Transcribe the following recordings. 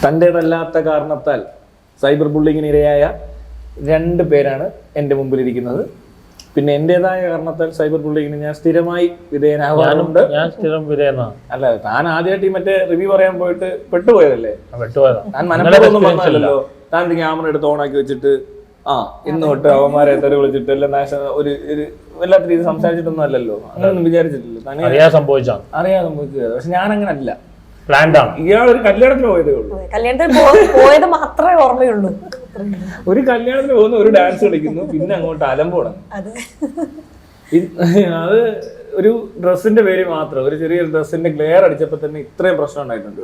തൻ്റേതല്ലാത്ത കാരണത്താൽ സൈബർ ബുള്ളിങ്ങിന് ഇരയായ 2 പേരാണ് എൻ്റെ മുമ്പിലിരിക്കുന്നത്. പിന്നെ എൻ്റെതായ കാരണത്താൽ സൈബർ ബുള്ളിങ്ങിന് ഞാൻ സ്ഥിരമായി വിധേയനാവാറുണ്ട്. ഞാൻ സ്ഥിരം വിധേയനാണ്. അല്ല, താൻ ആദ്യമായിട്ട് ഈ മറ്റേ റിവ്യൂ പറയാൻ പോയിട്ട് പെട്ടുപോയതല്ലേ? താൻ മനഃപൂർവ്വം പറഞ്ഞല്ലോ. താൻ ക്യാമറ എടുത്ത് ഓണാക്കി വെച്ചിട്ട് ഇന്ന് തൊട്ട് അവന്മാരെ തെറി വിളിച്ചിട്ട് എല്ലാം ഒരു വല്ലാത്ത രീതി സംസാരിച്ചിട്ടൊന്നും അല്ലല്ലോ. അങ്ങനെയൊന്നും വിചാരിച്ചിട്ടില്ല. അറിയാതെ സംഭവിക്കുക. പക്ഷെ ഞാൻ അങ്ങനെ അല്ല. ഇയാൾ ഒരു കല്യാണത്തിന് പോയതേ ഉള്ളൂ. കല്യാണത്തിന് പോയത് മാത്രമേ ഓർമ്മയുള്ളൂ. ഒരു കല്യാണത്തിന് പോകുന്നു, ഒരു ഡാൻസ് കളിക്കുന്നു, പിന്നെ അങ്ങോട്ട് അലമ്പോണം. അത് ഒരു ഡ്രസ്സിന്റെ പേര് മാത്രം, ഒരു ചെറിയ ഡ്രസ്സിന്റെ ഗ്ലെയർ അടിച്ചപ്പോ തന്നെ ഇത്രയും പ്രശ്നം ഉണ്ടായിട്ടുണ്ട്.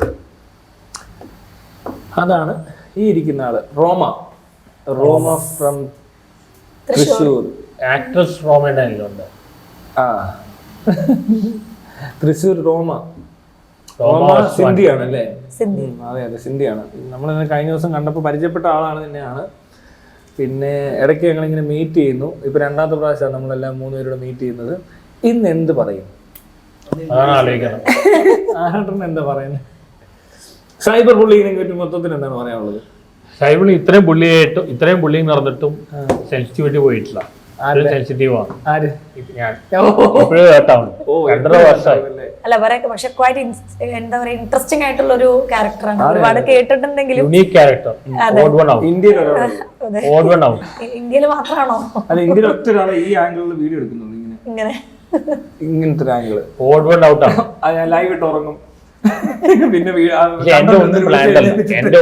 അതാണ് ഈ ഇരിക്കുന്ന ആള്, റോമ ഫ്രം തൃശ്ശൂർ. ആക്ട്രസ് റോമയുടെ തൃശ്ശൂർ റോമ സിന്ധിയാണ് അല്ലേ? അതെ, സിന്ധിയാണ്. നമ്മൾ കഴിഞ്ഞ ദിവസം കണ്ടപ്പോൾ പരിചയപ്പെട്ട ആളാണ് തന്നെയാണ്. പിന്നെ ഇടയ്ക്ക് ഞങ്ങളിങ്ങനെ മീറ്റ് ചെയ്യുന്നു. ഇപ്പൊ 2ാമത്തെ പ്രാവശ്യമാണ് നമ്മളെല്ലാം 3 പേരോട് മീറ്റ് ചെയ്യുന്നത്. ഇന്ന് എന്ത് പറയും? ആരാട്ടൻ എന്താ പറയുന്നത്? സൈബർ ബുള്ളിങ്ങിനെ പറ്റി മൊത്തത്തിൽ എന്താണ് പറയാനുള്ളത്? സൈബർ ഇത്രയും ബുള്ളിങ് നടന്നിട്ടും സെൻസിറ്റിവിറ്റി പോയിട്ടില്ല. സെൻസിറ്റീവാണ്. അല്ല, പക്ഷെ ക്വൈറ്റ് എന്താ പറയാ, ഇൻട്രസ്റ്റിംഗ് ആയിട്ടുള്ള ഒരു ക്യാരക്ടറാണ്. ഒരുപാട് കേട്ടിട്ടുണ്ടെങ്കിലും ഇന്ത്യയിൽ മാത്രമാണോ? അല്ല, ഇന്ത്യയിൽ ഒറ്റ ഒരാളെ ഈ ആംഗിളിൽ വീഡിയോ എടുക്കുന്നുണ്ട്. ഇങ്ങനത്തെ ഒരു ആംഗിള് ഞാൻ ലൈവ് ഇട്ട് ഉറങ്ങും. പിന്നെ എന്റെ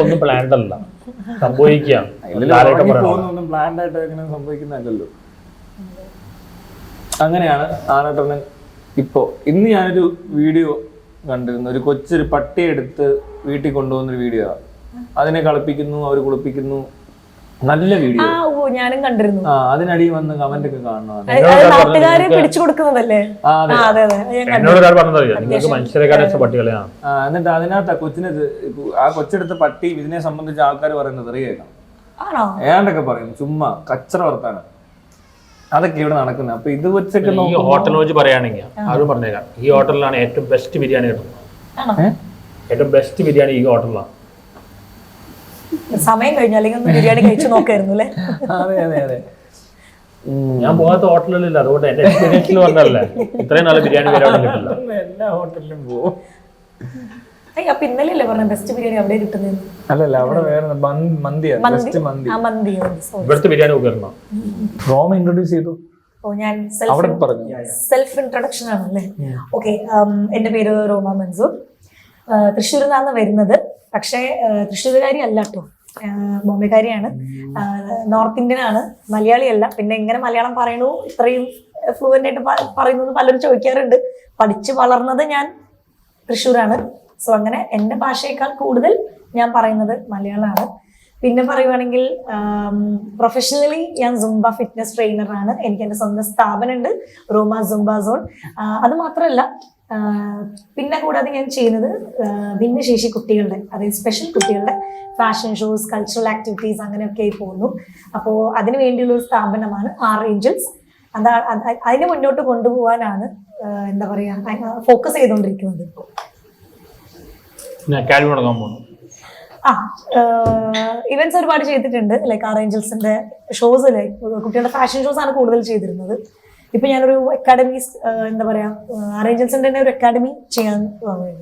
ഒന്നും പ്ലാൻഡ് അല്ല, സംഭവിക്കാം. പ്ലാൻഡ് ആയിട്ട് എങ്ങനെ സംഭവിക്കുന്നതല്ലോ. അങ്ങനെയാണ് ആനട്ടണ്ണൻ. ഇന്ന് ഞാനൊരു വീഡിയോ കണ്ടിരുന്നു. ഒരു കൊച്ചൊരു പട്ടിയെടുത്ത് വീട്ടിൽ കൊണ്ടുപോകുന്നൊരു വീഡിയോ. അതിനെ കളിപ്പിക്കുന്നു, അവർ കുളിപ്പിക്കുന്നു. നല്ല വീഡിയോ, ഞാനും കണ്ടിരുന്നു. അതിനടി വന്ന് കമന്റ് ഒക്കെ കാണണം. എന്നിട്ട് അതിനകത്ത് ആ കൊച്ചെടുത്ത പട്ടി ഇതിനെ സംബന്ധിച്ച് ആൾക്കാർ പറയുന്നത് അറിയേക്കാം. ഏതാണ്ടൊക്കെ പറയുന്നു, ചുമ്മാ കച്ചറ വർത്താനം. അതൊക്കെ ഇവിടെ നടക്കുന്നത്. അപ്പൊ ഇത് വെച്ചൊക്കെ ഈ ഹോട്ടലിനെ വെച്ച് പറയുകയാണെങ്കിൽ അത് പറഞ്ഞേക്കാം, ഈ ഹോട്ടലിലാണ് ഏറ്റവും ബെസ്റ്റ് ബിരിയാണി കിട്ടുന്നത്. ഏറ്റവും ബെസ്റ്റ് ബിരിയാണി ഈ ഹോട്ടലിലാണ്. സമയം കഴിഞ്ഞു, അല്ലെങ്കിൽ ഒന്ന് ബിരിയാണി കഴിച്ചു നോക്കായിരുന്നു അല്ലേ? അതെ അതെ അതെ. ഞാൻ പോകാത്ത ഹോട്ടലിലില്ല, അതുകൊണ്ട് എന്റെ എക്സ്പീരിയൻസിൽ പറഞ്ഞല്ലേ ഇത്രയും നല്ല ബിരിയാണി കിട്ടില്ല. എല്ലാ ഹോട്ടലിലും പോകും. അപ്പൊ ഇന്നലെയല്ലേ പറഞ്ഞ ബെസ്റ്റ് ബിരിയാണി അവിടെ കിട്ടുന്നത്? അല്ലല്ല, അവിടെ വേറെ മന്തിയാണ്. ഇവിടുത്തെ ബിരിയാണി നോക്കിയിരുന്നോ? റോമ ഇൻട്രൊഡ്യൂസ് ചെയ്തു. ഞാൻ സെൽഫ് ഇൻട്രൊഡക്ഷൻ ആണല്ലേ? ഓക്കെ, എന്റെ പേര് റോമ മൻസൂർ. തൃശ്ശൂരിൽ നിന്നാണ് വരുന്നത്. പക്ഷേ തൃശ്ശൂരുകാരി അല്ല കേട്ടോ, ബോംബെക്കാരിയാണ്. നോർത്ത് ഇന്ത്യൻ ആണ്, മലയാളിയല്ല. പിന്നെ എങ്ങനെ മലയാളം പറയണു ഇത്രയും ഫ്ലുവൻ്റ് ആയിട്ട് പറയുന്നു പലരും ചോദിക്കാറുണ്ട്. പഠിച്ച് വളർന്നത് ഞാൻ തൃശ്ശൂരാണ്. സോ അങ്ങനെ എൻ്റെ ഭാഷയേക്കാൾ കൂടുതൽ ഞാൻ പറയുന്നത് മലയാളമാണ്. പിന്നെ പറയുവാണെങ്കിൽ പ്രൊഫഷണലി ഞാൻ സുംബ ഫിറ്റ്നസ് ട്രെയിനറാണ്. എനിക്ക് എൻ്റെ സ്വന്തം സ്ഥാപനമുണ്ട്, റോമ സുംബ സോൺ. അത് മാത്രമല്ല, പിന്നെ കൂടാതെ ഞാൻ ചെയ്യുന്നത് ഭിന്നശേഷി കുട്ടികളുടെ, അതായത് സ്പെഷ്യൽ കുട്ടികളുടെ ഫാഷൻ ഷോസ്, കൾച്ചറൽ ആക്ടിവിറ്റീസ് അങ്ങനെയൊക്കെ ആയി പോകുന്നു. അപ്പോൾ അതിന് വേണ്ടിയുള്ള ഒരു സ്ഥാപനമാണ് ഏഞ്ചൽസ്. അതിനെ മുന്നോട്ട് കൊണ്ടുപോകാനാണ് എന്താ പറയുക ഫോക്കസ് ചെയ്തുകൊണ്ടിരിക്കുന്നത് ഇപ്പോൾ. ഇവന്റ്സ് ഒരുപാട് ചെയ്തിട്ടുണ്ട്. ലൈക്ക് ഏഞ്ചൽസിന്റെ ഷോസ്, കുട്ടികളുടെ ഫാഷൻ ഷോസ് ആണ് കൂടുതൽ ചെയ്തിരുന്നത്. ഇപ്പൊ ഞാനൊരു അക്കാഡമി, എന്താ പറയാ, ഏഞ്ചൽസിന്റെ തന്നെ ഒരു അക്കാഡമി ചെയ്യാൻ പോകുന്നത്.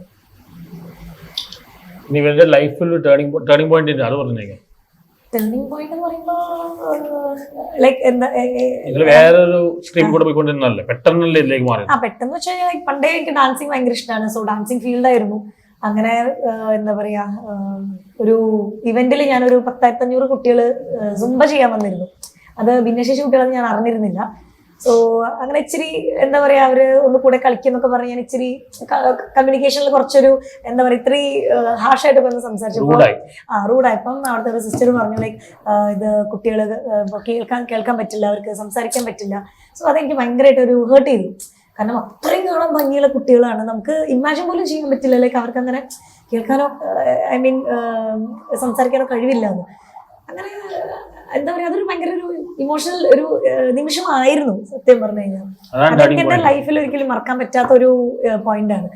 ലൈഫിൽ ടേണിംഗ് പോയിന്റ് അത് പറഞ്ഞേക്കാം. ടേണിംഗ് പോയിന്റ് എന്ന് പറയുമ്പോ ലൈക്ക് എന്താ, വേറൊരു സ്ട്രീം കൂടെ പോയിക്കൊണ്ടിരുന്നല്ലേ പെട്ടെന്നല്ലേ ഇതിലേക്ക് മാറി? പെട്ടെന്ന് വെച്ചാൽ പണ്ടേ എനിക്ക് ഡാൻസിങ് ഭയങ്കര ഇഷ്ടമാണ്. സോ ഡാൻസിങ് ഫീൽഡായിരുന്നു. അങ്ങനെ എന്താ പറയാ, ഒരു ഇവന്റിൽ ഞാനൊരു 10,500 കുട്ടികൾ സുംബ ചെയ്യാൻ വന്നിരുന്നു. അത് ഭിന്നശേഷി കുട്ടികളെന്ന് ഞാൻ അറിഞ്ഞിരുന്നില്ല. സോ അങ്ങനെ ഇച്ചിരി എന്താ പറയാ, അവര് ഒന്ന് കൂടെ കളിക്കുന്നൊക്കെ പറഞ്ഞ് ഞാൻ ഇച്ചിരി കമ്മ്യൂണിക്കേഷനിൽ കുറച്ചൊരു എന്താ പറയാ, ഇത്തിരി ഹാർഷായിട്ടൊക്കെ ഒന്ന് സംസാരിച്ചപ്പോൾ റൂഡായപ്പം അവിടുത്തെ ഒരു സിസ്റ്റർ പറഞ്ഞു, ലൈക്ക് ഇത് കുട്ടികൾ കേൾക്കാൻ പറ്റില്ല, അവർക്ക് സംസാരിക്കാൻ പറ്റില്ല. സോ അതെനിക്ക് ഭയങ്കരമായിട്ട് ഒരു ഹേർട്ട് ചെയ്തു. കാരണം അത്രയും കാണാൻ ഭംഗിയുള്ള കുട്ടികളാണ്, നമുക്ക് ഇമാജിൻ പോലും ചെയ്യാൻ പറ്റില്ല. ലൈക്ക് അവർക്ക് അങ്ങനെ കേൾക്കാനോ ഐ മീൻ സംസാരിക്കാനോ കഴിവില്ല എന്ന്. അങ്ങനെ എന്താ പറയാ, അതൊരു ഭയങ്കര ഒരു ഇമോഷണൽ ഒരു നിമിഷമായിരുന്നു സത്യം പറഞ്ഞു കഴിഞ്ഞാൽ. അതെനിക്ക് എൻ്റെ ലൈഫിൽ ഒരിക്കലും മറക്കാൻ പറ്റാത്ത ഒരു പോയിന്റാണ്.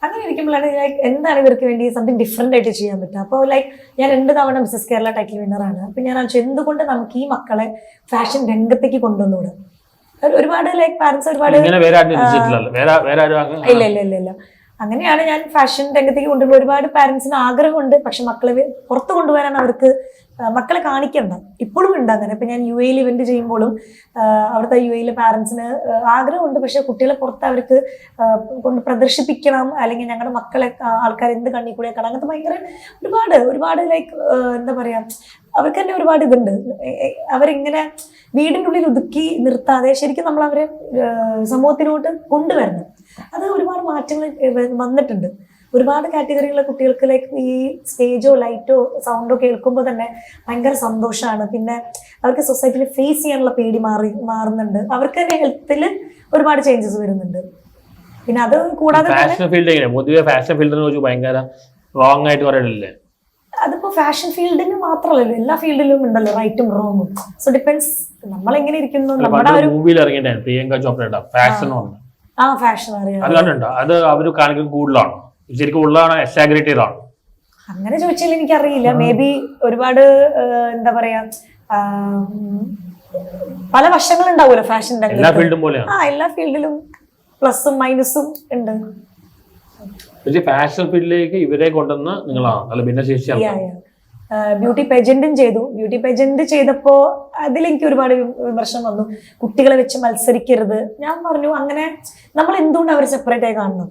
അങ്ങനെ ഇരിക്കുമ്പോഴാണ് ലൈക്ക് എന്താണ് ഇവർക്ക് വേണ്ടി സംതിങ് ഡിഫറെന്റ് ആയിട്ട് ചെയ്യാൻ പറ്റുക. അപ്പോൾ ലൈക്ക് ഞാൻ 2 തവണ മിസ്സസ് കേരള ടൈറ്റിൽ വിന്നറാണ്. അപ്പൊ ഞാൻ ആലോചിച്ചു എന്തുകൊണ്ട് നമുക്ക് ഈ മക്കളെ ഫാഷൻ രംഗത്തേക്ക് കൊണ്ടുവന്നുകൂടെ. ഒരുപാട് ലൈക്ക് പാരന്റ്സ് ഒരുപാട് ഇല്ല അങ്ങനെയാണ് ഞാൻ ഫാഷൻ രംഗത്തേക്ക് കൊണ്ടുപോയി. ഒരുപാട് പാരന്റ്സിന് ആഗ്രഹമുണ്ട്, പക്ഷെ മക്കളെ പുറത്ത് കൊണ്ടുവരാൻ അവർക്ക് മക്കളെ കാണിക്കണ്ട. ഇപ്പോഴും ഉണ്ട് അങ്ങനെ. ഇപ്പൊ ഞാൻ UAE ഇവന്റ് ചെയ്യുമ്പോഴും അവിടുത്തെ UAE പാരന്റ്സിന് ആഗ്രഹമുണ്ട്, പക്ഷെ കുട്ടികളെ പുറത്ത് അവർക്ക് കൊണ്ട് പ്രദർശിപ്പിക്കണം, അല്ലെങ്കിൽ ഞങ്ങളുടെ മക്കളെ ആൾക്കാർ എന്ത് കണ്ണി കൂടെ കാണാം, അങ്ങനത്തെ ഭയങ്കര ഒരുപാട് ലൈക്ക് എന്താ പറയാ, അവർക്ക് തന്നെ ഒരുപാട് ഇതുണ്ട്. അവരിങ്ങനെ വീടിൻ്റെ ഉള്ളിൽ ഒതുക്കി നിർത്താതെ ശരിക്കും നമ്മൾ അവരെ സമൂഹത്തിലോട്ട് കൊണ്ടുവരണം. അത് ഒരുപാട് മാറ്റങ്ങൾ വന്നിട്ടുണ്ട്. ഒരുപാട് കാറ്റഗറിയിലുള്ള കുട്ടികൾക്ക് ലൈക്ക് ഈ സ്റ്റേജോ ലൈറ്റോ സൗണ്ടോ കേൾക്കുമ്പോൾ തന്നെ ഭയങ്കര സന്തോഷമാണ്. പിന്നെ അവർക്ക് സൊസൈറ്റിയിൽ ഫേസ് ചെയ്യാനുള്ള പേടി മാറുന്നുണ്ട്. അവർക്ക് തന്നെ ഹെൽത്തിൽ ഒരുപാട് ചേഞ്ചസ് വരുന്നുണ്ട്. പിന്നെ അത് കൂടാതെ ഫാഷൻ ഫീൽഡ് പൊതുവെ ഫാഷൻ ഫീൽഡിനെ കുറിച്ച് ഭയങ്കര റോങ് ആയിട്ട് പറയണില്ലേ? അതിപ്പോ ഫാഷൻ ഫീൽഡിന് മാത്രമല്ലല്ലോ, എല്ലാ ഫീൽഡിലും ഉണ്ടല്ലോ റൈറ്റും റോങ്ങും. സോ ഡിപ്പെൻസ് നമ്മൾ എങ്ങനെ ഇരിക്കുന്നു. നമ്മുടെ ഒരു മൂവിയിൽ ഇറങ്ങിയിട്ടാണ് പ്രിയങ്ക ചോപ്രയുടെ ഫാഷൻ ഫാഷൻ അറിയാം. അത് കണ്ടിട്ടുണ്ടോ? അത് അവർ കാണിക്കുന്നത് കൂടുതലാണ്, ശരിക്കും ഉള്ളതാണ്, എക്സാഗ്രേറ്റ് ചെയ്താണ്. അങ്ങനെ ചോദിച്ചാൽ എനിക്കറിയില്ല. മേ ബി ഒരുപാട് എന്താ പറയാ പല വശങ്ങൾ ഉണ്ടാവുമല്ലോ ഫാഷൻ രംഗത്ത്. എല്ലാ ഫീൽഡും പോലെയാണ്. എല്ലാ ഫീൽഡിലും പ്ലസും മൈനസും ഉണ്ട്. ഫാഷൻ ഫീൽഡിലേക്ക് ഇവരെ കൊണ്ടുവന്ന് നിങ്ങളാണ് അല്ല ഭിന്നശേഷിയാണ്. ബ്യൂട്ടി പെജന്റും ചെയ്തു. ബ്യൂട്ടി പെജന്റ് ചെയ്തപ്പോ അതിലെനിക്ക് ഒരുപാട് വിമർശനം വന്നു. കുട്ടികളെ വെച്ച് മത്സരിക്കരുത്. ഞാൻ പറഞ്ഞു അങ്ങനെ നമ്മൾ എന്തുകൊണ്ട് അവരെ സെപ്പറേറ്റ് ആയി കാണണം?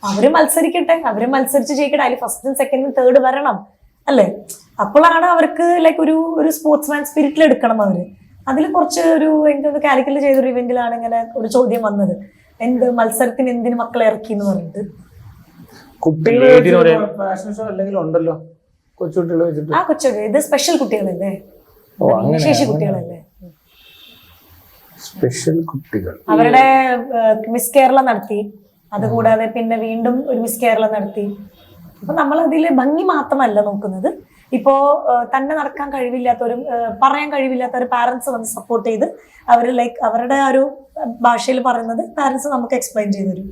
അവര് മത്സരിക്കട്ടെ, അവര് മത്സരിച്ച് ജയിക്കട്ടെ, അതിൽ ഫസ്റ്റും സെക്കൻഡും തേർഡ് വരണം അല്ലേ? അപ്പോഴാണ് അവർക്ക് ലൈക്ക് ഒരു സ്പോർട്സ്മാൻ സ്പിരിറ്റിൽ എടുക്കണം അവര്. അതിൽ കുറച്ച് എനിക്കൊന്ന് കാലിക്കറ്റ് ചെയ്തൊരു ഇവന്റിലാണ് ഇങ്ങനെ ഒരു ചോദ്യം വന്നത്, മത്സരത്തിന് എന്തിന് മക്കളെ ഇറക്കി എന്ന് പറഞ്ഞിട്ട്. ഫാഷൻ ഷോ അല്ലെങ്കിൽ ഉണ്ടല്ലോ കൊച്ചുകുട്ടികൾ വെച്ചിട്ട്. കൊച്ചുകുട്ടികൾ ഇത് സ്പെഷ്യൽ കുട്ടികളല്ലേ, ഭിന്നശേഷി കുട്ടികളല്ലേ, സ്പെഷ്യൽ കുട്ടികൾ. അവരുടെ മിസ് കേരള നടത്തി. അതുകൂടാതെ പിന്നെ വീണ്ടും ഒരു മിസ് കേരള നടത്തി. അപ്പൊ നമ്മൾ അതില് ഭംഗി മാത്രമല്ല നോക്കുന്നത്. ഇപ്പോ തന്നെ നടക്കാൻ കഴിവില്ലാത്തവരും പറയാൻ കഴിവില്ലാത്തവർ പാരന്റ്സ് വന്ന് സപ്പോർട്ട് ചെയ്ത് അവര് ലൈക്ക് അവരുടെ ആ ഒരു ഭാഷയിൽ പറയുന്നത് പാരന്റ്സ് നമുക്ക് എക്സ്പ്ലെയിൻ ചെയ്തു തരും.